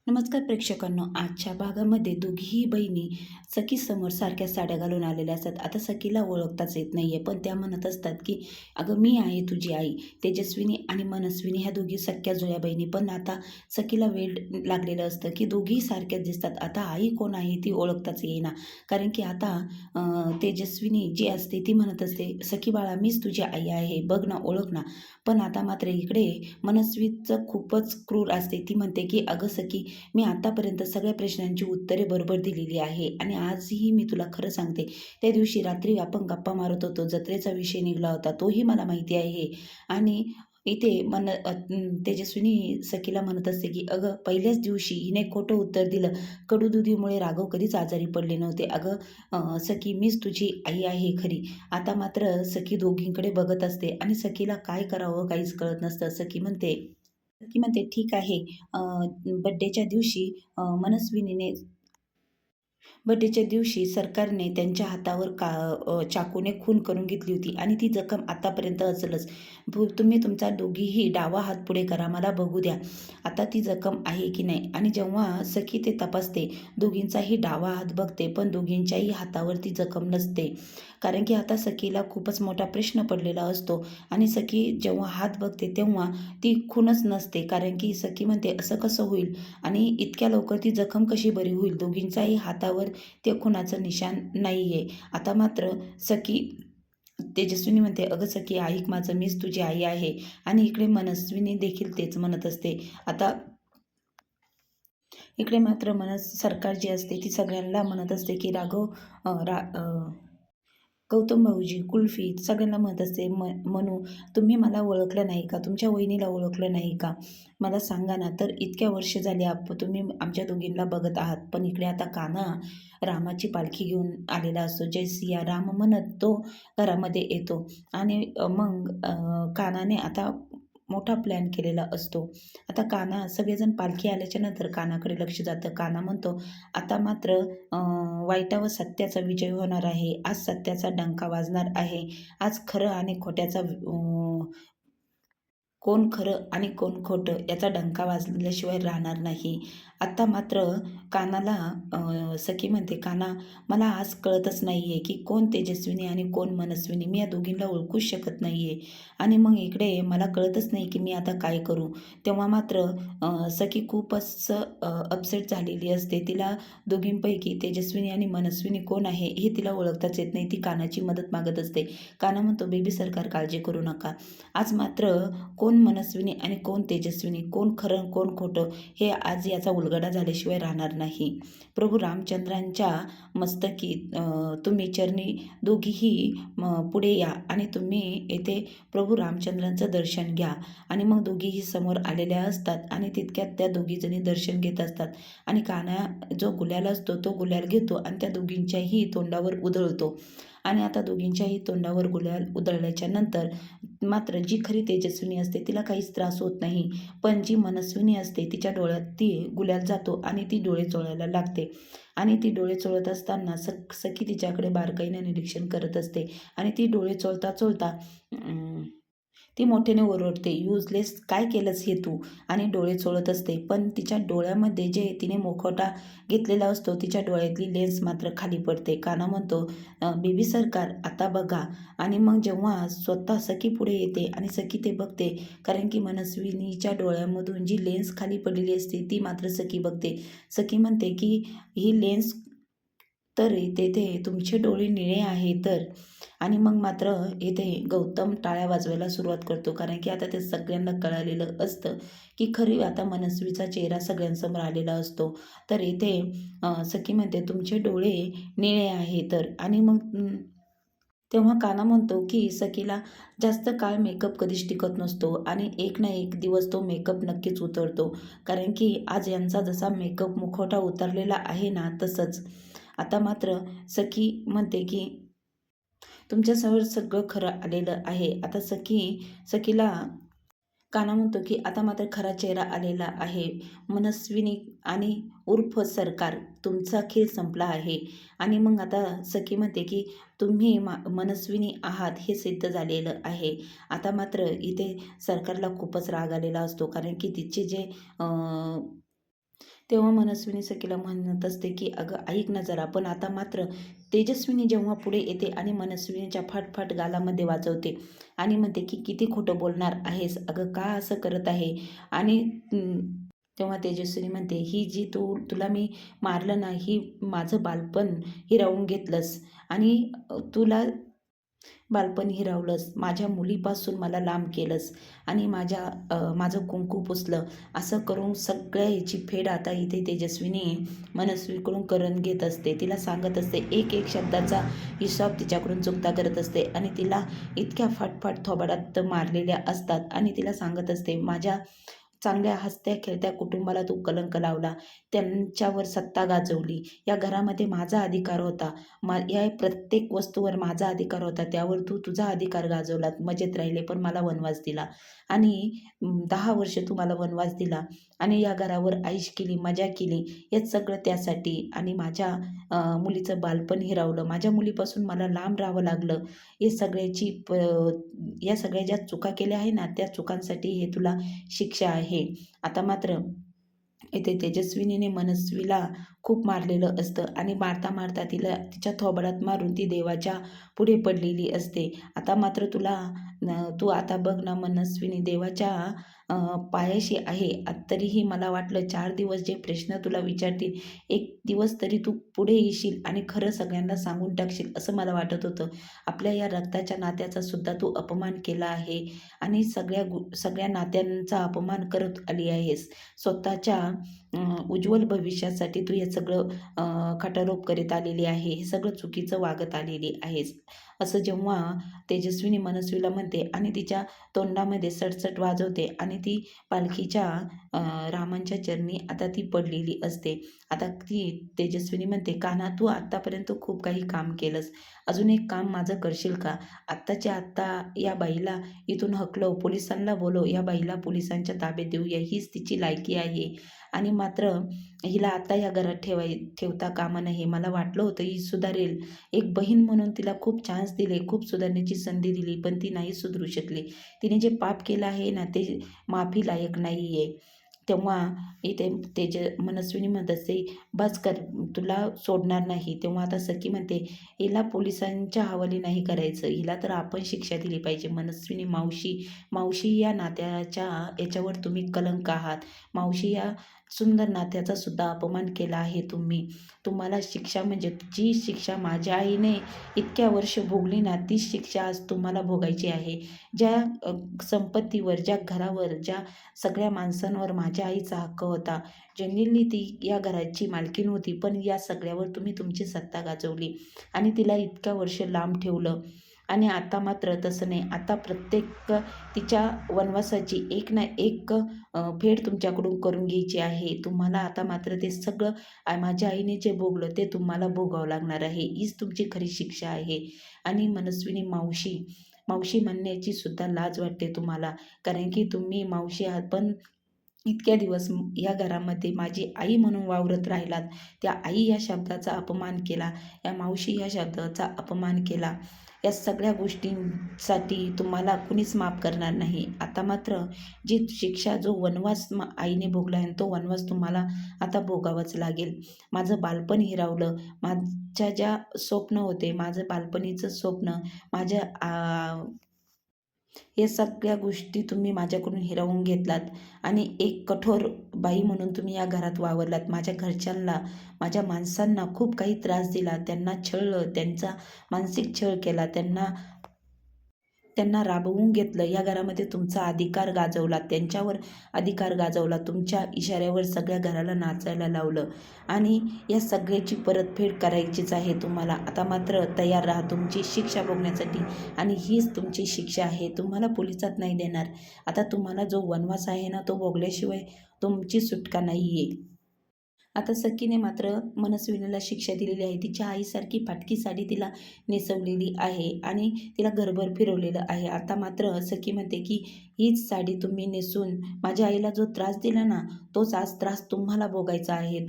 नमस्कार प्रेक्षकांनो, आजच्या भागामध्ये दोघीही बहिणी सखीसमोर सारख्या साड्या घालून आलेल्या असतात. आता सखीला ओळखताच येत नाहीये, पण त्या म्हणत असतात की अगं मी आहे तुझी आई. तेजस्विनी आणि मनस्विनी ह्या दोघी सख्या जुळ्या बहिणी. पण आता सखीला वेड लागलेलं असतं की दोघीही सारख्याच दिसतात. आता आई कोण आहे ती ओळखताच येईना. कारण की आता तेजस्विनी जी असते ती म्हणत असते, सखी बाळा मीच तुझी आई आहे, बघ ना, ओळख ना. पण आता मात्र इकडे मनस्वीचं खूपच क्रूर असते. ती म्हणते की अगं सखी, मी आतापर्यंत सगळ्या प्रश्नांची उत्तरे बरोबर दिलेली आहे आणि आजही मी तुला खरं सांगते, त्या दिवशी रात्री आपण गप्पा मारत होतो, जत्रेचा विषय निघाला होता, तोही मला माहिती आहे. आणि इथे तेजस्विनी सखीला म्हणत असते की अगं पहिल्याच दिवशी हिने खोटं उत्तर दिलं. कडूदुधीमुळे राघव कधीच आजारी पडले नव्हते. अगं सखी, मीच तुझी आई आहे खरी. आता मात्र सखी दोघींकडे बघत असते आणि सखीला काय करावं काहीच कळत नसतं. सखी म्हणते ठीक आहे. बड्डेच्या दिवशी मनस्विनीने बर्थडेच्या दिवशी सरकारने त्यांच्या हातावर चाकूने खून करून घेतली होती आणि ती जखम आतापर्यंत असेलच. तुम्ही तुमचा दोघीही डावा हात पुढे करा, मला बघू द्या आता ती जखम आहे की नाही. आणि जेव्हा सखी ते तपासते, दोघींचाही डावा हात बघते, पण दोघींच्याही हातावर ती जखम नसते. कारण की आता सखीला खूपच मोठा प्रश्न पडलेला असतो आणि सखी जेव्हा हात बघते तेव्हा ती खूनच नसते. कारण की सखी म्हणते असं कसं होईल आणि इतक्या लवकर ती जखम कशी बरी होईल. दोघींच्याही हातावर ते खुनाचं निशाण नाही आहे. आता मात्र सखी तेजस्विनी म्हणते, अगं सखी ऐक माझं, मीच तुझी आई आहे. आणि इकडे मनस्विनी देखील तेच म्हणत असते. आता इकडे मात्र सरकार जी असते ती सगळ्यांना म्हणत असते की राघव गौतम भाऊजी, कुल्फी सगळ्यांना म्हणत असते, मनू तुम्ही मला ओळखलं नाही का? तुमच्या वहिनीला ओळखलं नाही का? मला सांगा ना. तर इतक्या वर्ष झाली तुम्ही आमच्या दोघींना बघत आहात. पण इकडे आता कान्हा रामाची पालखी घेऊन आलेला असतो. जय सिया राम म्हणत तो घरामध्ये येतो आणि मग कान्हाने आता मोठा प्लॅन केलेला असतो. आता कान्हा सगळेजण पालखी आल्याच्या नंतर कान्हाकडे लक्ष जातं. कान्हा म्हणतो, आता मात्र वाईटावर सत्याचा विजय होणार आहे. आज सत्याचा डंका वाजणार आहे. आज खरं आणि खोट्याचा कोण खरं आणि कोण खोटं याचा डंका वाजल्याशिवाय राहणार नाही. आता मात्र सखी म्हणते, कान्हा मला आज कळतच नाही आहे की कोण तेजस्विनी आणि कोण मनस्विनी. मी या दोघींना ओळखूच शकत नाही आहे आणि मग इकडे मला कळतच नाही की मी आता काय करू. तेव्हा मात्र सखी खूपच अपसेट झालेली असते. तिला दोघींपैकी तेजस्विनी आणि मनस्विनी कोण आहे हे तिला ओळखताच येत नाही. ती कानाची मदत मागत असते. काना म्हणतो, बेबी सरकार काळजी करू नका. आज मात्र कोण मनस्विनी आणि कोण तेजस्विनी, कोण खरं कोण खोटं हे आज याचा उलगडा झाल्याशिवाय राहणार नाही. प्रभू रामचंद्रांच्या मस्तकी तुम्ही चरणी दोघीही पुढे या आणि तुम्ही येथे प्रभू रामचंद्रांचं दर्शन घ्या. आणि मग दोघीही समोर आलेल्या असतात आणि तितक्यात त्या दोघीजणी दर्शन घेत असतात आणि कान्हा जो गुलाल असतो तो गुलाल घेतो आणि त्या दोघींच्याही तोंडावर उधळतो. आणि आता दोघींच्याही तोंडावर गुलाल उधळल्याच्या नंतर मात्र जी खरी तेजस्विनी असते तिला काहीच त्रास होत नाही. पण जी मनस्विनी असते तिच्या डोळ्यात ती गुलाल जातो आणि ती डोळे चोळायला लागते. आणि ती डोळे चोळत असताना सखी तिच्याकडे बारकाईने निरीक्षण करत असते आणि ती डोळे चोळता चोळता ती मोठ्याने ओरडते, युजलेस काय केलंस हे तू. आणि डोळे चोळत असते. पण तिच्या डोळ्यामध्ये जे तिने मुखवटा घेतलेला असतो तिच्या डोळ्यातली लेन्स मात्र खाली पडते. कान्हा म्हणतो, बेबी सरकार आता बघा. आणि मग जेव्हा स्वतः सखी पुढे येते आणि सखी ते बघते, कारण की मनस्विनीच्या डोळ्यामधून जी लेन्स खाली पडलेली असते ती मात्र सखी बघते. सखी म्हणते की ही लेन्स तर तेथे तुमचे डोळे निळे आहे तर. आणि मग मात्र इथे गौतम टाळ्या वाजवायला सुरुवात करतो. कारण की आता ते सगळ्यांना कळालेलं असतं की खरी आता मनस्वीचा चेहरा सगळ्यांसमोर आलेला असतो. तर इथे सखी म्हणते, तुमचे डोळे निळे आहे तर. आणि मग तेव्हा कान्हा म्हणतो की सखीला जास्त काळ मेकअप कधीच टिकत नसतो आणि एक ना एक दिवस तो मेकअप नक्कीच उतरतो. कारण की आज यांचा जसा मेकअप मुखवटा उतरलेला आहे ना तसंच. आता मात्र सखी म्हणते की तुमच्यासमोर सगळं खरं आलेलं आहे. आता सखीला कान्हा म्हणतो की आता मात्र खरा चेहरा आलेला आहे. मनस्विनी आणि उर्फ सरकार, तुमचा खेळ संपला आहे. आणि मग आता सखी म्हणते की तुम्ही मनस्विनी आहात हे सिद्ध झालेलं आहे. आता मात्र इथे सरकारला खूपच राग आलेला असतो. कारण की तेव्हा मनस्विनी सखीला म्हणत असते की अगं ऐक ना जरा. पण आता मात्र तेजस्विनी जेव्हा पुढे येते आणि मनस्विनीच्या फाटफाट गालामध्ये वाजवते आणि म्हणते की किती खोटं बोलणार आहेस अगं, का असं करत आहे. आणि तेव्हा तेजस्विनी म्हणते ही जी तुला मी मारलं ना, ही माझं बालपण हिरावून घेतलंस आणि तुला बालपण हिरावलंस, माझ्या मुलीपासून मला लांब केलंस आणि माझं कुंकू पुसलं. असं करून सगळ्या याची फेड आता इथे तेजस्विनी मनस्वीकडून करून घेत असते. तिला सांगत असते, एक एक शब्दाचा हिसाब तिच्याकडून चुकता करत असते आणि तिला इतक्या फाटफाट थोबाडात मारलेल्या असतात आणि तिला सांगत असते, माझ्या चांगल्या हसत्या-खेळत्या कुटुंबाला तू कलंक लावला, त्यांच्यावर सत्ता गाजवली. या घरामध्ये माझा अधिकार होता. या प्रत्येक वस्तूवर माझा अधिकार होता. त्यावर तू तुझा अधिकार गाजवलात. मजेत राहिले, पण मला वनवास दिला आणि 10 वर्ष तू मला वनवास दिला आणि या घरावर ऐश केली, मजा केली. हे सगळं त्यासाठी आणि माझ्या मुलीचं बालपण हिरावलं. माझ्या मुलीपासून मला लांब राहावं लागलं. हे या सगळ्या ज्या चुका केल्या आहे ना, त्या चुकांसाठी हे तुला शिक्षा आहे. आता मात्र इथे तेजस्विनीने मनस्वीला खूप मारलेलं असतं आणि मारता तिला तिच्या थोबाडात मारून ती देवाच्या पुढे पडलेली असते. आता मात्र तू आता बघ ना मनस्विनी, देवाच्या पायाशी आहे. तरीही मला वाटलं 4 दिवस जे प्रश्न तुला विचारतील, एक दिवस तरी तू पुढे येशील आणि खरं सगळ्यांना सांगून टाकशील असं मला वाटत होतं. आपल्या या रक्ताच्या नात्याचा सुद्धा तू अपमान केला आहे आणि सगळ्या नात्यांचा अपमान करत आली आहेस. स्वतःच्या उज्ज्वल भविष्यासाठी तू हे सगळं खटारोप करीत आलेली आहे. हे सगळं चुकीचं वागत आलेली आहेस. असं जेव्हा तेजस्विनी मनस्वीला म्हणते आणि तिच्या तोंडामध्ये सटसट वाजवते आणि ती पालखीच्या रामांच्या चरणी आता ती पडलेली असते. आता ती तेजस्विनी म्हणते, कान्हा तू आत्तापर्यंत खूप काही काम केलंस. अजून एक काम माझं करशील का? आत्ताच्या आत्ता या बाईला इथून हकलव, पोलिसांना बोलव, या बाईला पोलिसांच्या ताब्यात देऊया. हीच तिची लायकी आहे आणि मात्र हिला आता या घरात ठेवता कामा नये. मला वाटलं होतं ही सुधारेल. एक बहीण म्हणून तिला खूप चान्स दिले, खूप सुधारण्याची संधी दिली, पण ती नाही सुधरू शकली. तिने जे पाप केलं आहे ना, ते माफी लायक नाही आहे. तेव्हा इथे मनस्विनी म्हणत असते, बस कर, तुला सोडणार नाही. तेव्हा आता सखी म्हणते, हिला पोलिसांच्या हवाली नाही करायचं, हिला तर आपण शिक्षा दिली पाहिजे. मनस्विनी मावशी या नात्याच्या याच्यावर तुम्ही कलंक आहात. मावशी या सुंदर नात्याचा सुद्धा अपमान केला आहे तुम्ही. तुम्हाला शिक्षा म्हणजे जी शिक्षा माझ्या आईने इतक्या वर्ष भोगली ना, तीच शिक्षा आज तुम्हाला भोगायची आहे. ज्या संपत्तीवर, ज्या घरावर, ज्या सगळ्या माणसांवर माझ्या आईचा हक्क होता, जेन्युइनली ती या घराची मालकीण होती, पण या सगळ्यावर तुम्ही तुमची सत्ता गाजवली आणि तिला इतक्या वर्ष लांब ठेवलं. आणि आता मात्र तसं नाही. आता प्रत्येक तिच्या वनवासाची एक ना एक फेड तुमच्याकडून करून घ्यायची आहे. तुम्हाला आता मात्र ते सगळं माझ्या आईने जे भोगलं ते तुम्हाला भोगावं लागणार आहे. हीच तुमची खरी शिक्षा आहे. आणि मनस्विनी मावशी म्हणण्याची सुद्धा लाज वाटते तुम्हाला, कारण की तुम्ही मावशी आहात, पण इतक्या दिवस या घरामध्ये माझी आई म्हणून वावरत राहिलात. त्या आई या शब्दाचा अपमान केला, या मावशी या शब्दाचा अपमान केला. या सगळ्या गोष्टींसाठी तुम्हाला कुणीच माफ करणार नाही. आता मात्र जी शिक्षा, जो वनवास आईने भोगला आहे, तो वनवास तुम्हाला आता भोगावाच लागेल. माझं बालपण हिरावलं, माझ्या ज्या स्वप्न होते, माझं बालपणीचं स्वप्न, माझ्या या सगळ्या गोष्टी तुम्ही माझ्याकडून हिरावून घेतलात आणि एक कठोर बाई म्हणून तुम्ही या घरात वावरलात. माझ्या घरच्यांना, माझ्या माणसांना खूप काही त्रास दिला, त्यांना छळलं, त्यांचा मानसिक छळ केला, त्यांना राबवून घेतलं. या घरामध्ये तुमचा अधिकार गाजवला, त्यांच्यावर अधिकार गाजवला, तुमच्या इशाऱ्यावर सगळ्या घराला नाचायला लावलं आणि या सगळ्याची परतफेड करायचीच आहे तुम्हाला. आता मात्र तयार राहा तुमची शिक्षा भोगण्यासाठी आणि हीच तुमची शिक्षा आहे. तुम्हाला पोलिसात नाही देणार. आता तुम्हाला जो वनवास आहे ना, तो भोगल्याशिवाय तुमची सुटका नाही आहे. आता सखीने मात्र मनस्विनीला शिक्षा दिलेली आहे. तिच्या आईसारखी फाटकी साडी तिला नेसवलेली आहे आणि तिला घरभर फिरवलेलं आहे. आता मात्र सखी म्हणते की हीच साडी तुम्ही नेसून माझ्या आईला जो त्रास दिला ना, तोच आज त्रास तुम्हाला भोगायचा आहे.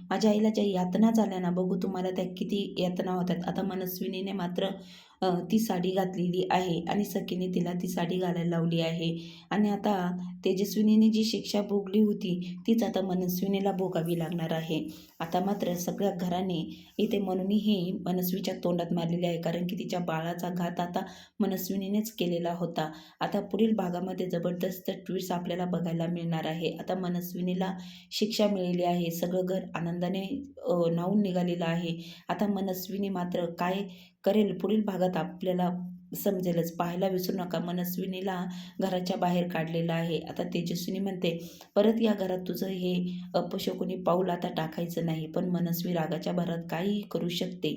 माझ्या आईला ज्या यातना झाल्या ना, बघू तुम्हाला त्या किती यातना होतात. आता मनस्विनीने मात्र ती साडी घातलेली आहे आणि सखीने तिला ती साडी घालायला लावली आहे. आणि आता तेजस्विनीने जी शिक्षा भोगली होती तीच आता मनस्विनीला भोगावी लागणार आहे. आता मात्र सगळ्या घराने इथे म्हणूनही मनस्वीच्या तोंडात मारलेली आहे, कारण की तिच्या बाळाचा घात आता मनस्विनीनेच केलेला होता. आता पुढील भागामध्ये जबरदस्त ट्विस्ट आपल्याला बघायला मिळणार आहे. आता मनस्विनीला शिक्षा मिळाली आहे. सगळं घर आनंदाने न्हाऊन निघालेलं आहे. आता मनस्विनी मात्र काय करेल पुढील भागात आपल्याला समजेलच. पाहायला विसरू नका. मनस्विनीला घराच्या बाहेर काढलेलं आहे. आता तेजस्विनी म्हणते, परत या घरात तुझं हे अपशकुनी पाऊल आता टाकायचं नाही. पण मनस्वी रागाच्या भरात काहीही करू शकते.